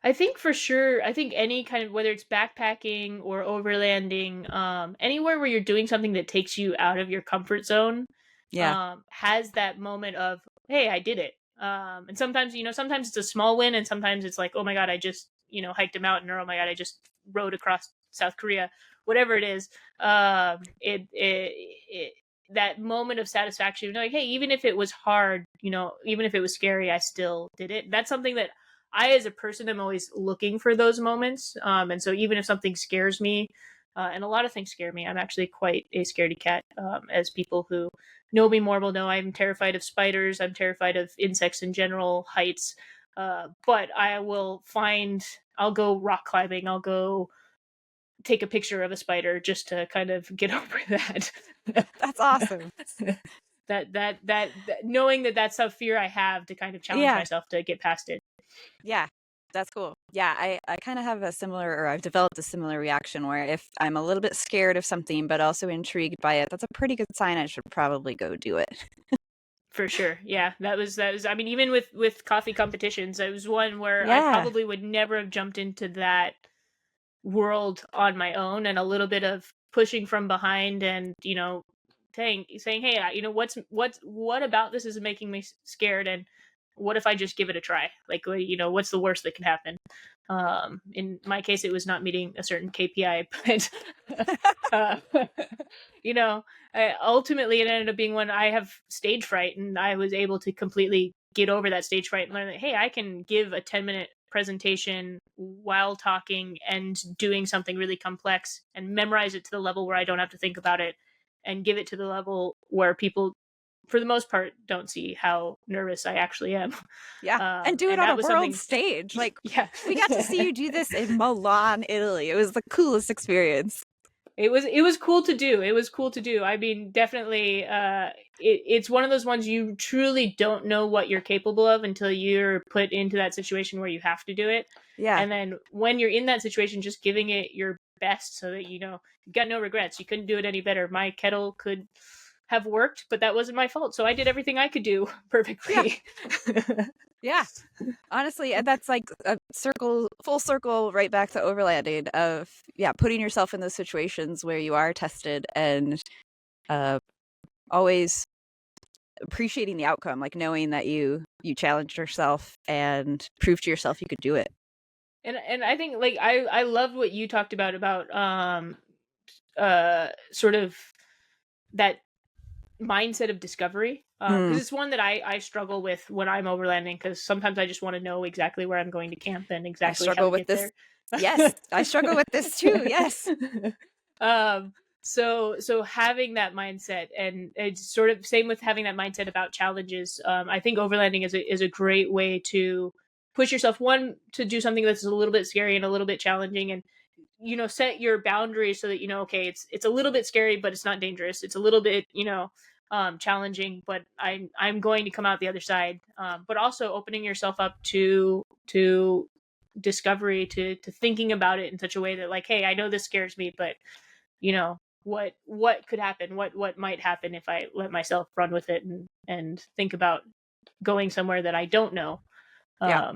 I think for sure, I think any kind of, whether it's backpacking or overlanding, anywhere where you're doing something that takes you out of your comfort zone, Yeah. has that moment of, hey, I did it. And sometimes, sometimes it's a small win, and sometimes it's like, oh my God, I just, hiked a mountain, or oh my God, I just rode across South Korea, whatever it is. It that moment of satisfaction, like, hey, even if it was hard, even if it was scary, I still did it. That's something that I, as a person, am always looking for those moments. And so even if something scares me, and a lot of things scare me, I'm actually quite a scaredy cat. As people who know me more will know, I'm terrified of spiders. I'm terrified of insects in general, heights. But I'll go rock climbing. I'll go take a picture of a spider just to kind of get over that. That's awesome. that knowing that that's a fear I have, to kind of challenge Yeah. myself to get past it. Yeah. That's cool. Yeah, I kind of have a similar, or I've developed a similar reaction where if I'm a little bit scared of something, but also intrigued by it, that's a pretty good sign I should probably go do it. For sure. Yeah. That was, I mean, even with coffee competitions, it was one where I Yeah. probably would never have jumped into that world on my own, and a little bit of pushing from behind, and, saying, hey, what about this is making me scared, and what if I just give it a try? Like, what's the worst that can happen? In my case, it was not meeting a certain KPI, but, uh, you know, ultimately it ended up being when I have stage fright, and I was able to completely get over that stage fright and learn that, hey, I can give a 10-minute presentation while talking and doing something really complex, and memorize it to the level where I don't have to think about it, and give it to the level where people, for the most part, don't see how nervous I actually am. Yeah. And do it And on that a was world something. stage. Like, Yeah. we got to see you do this in Milan, Italy. It was the coolest experience. It was cool to do. It was cool to do. I mean, definitely, it's one of those ones you truly don't know what you're capable of until you're put into that situation where you have to do it. Yeah. And then when you're in that situation, just giving it your best, so that you've got no regrets. You couldn't do it any better. My kettle could have worked, but that wasn't my fault. So I did everything I could do Yeah. perfectly. Yeah. Honestly, that's like a full circle right back to overlanding of, yeah, putting yourself in those situations where you are tested and uh, always appreciating the outcome, like knowing that you challenged yourself and proved to yourself you could do it. And I think, like, I loved what you talked about sort of that mindset of discovery, because Mm. it's one that I struggle with when I'm overlanding, because sometimes I just want to know exactly where I'm going to camp and I exactly how struggle to with get this. there. Yes, I struggle with this too. Yes. um so having that mindset, and it's sort of same with having that mindset about challenges. I think overlanding is a great way to push yourself, one, to do something that's a little bit scary and a little bit challenging, and set your boundaries so that, okay, it's a little bit scary, but it's not dangerous. It's a little bit, challenging, but I'm going to come out the other side. But also opening yourself up to discovery, to thinking about it in such a way that, like, hey, I know this scares me, but, what could happen, what might happen if I let myself run with it, and think about going somewhere that I don't know. Yeah.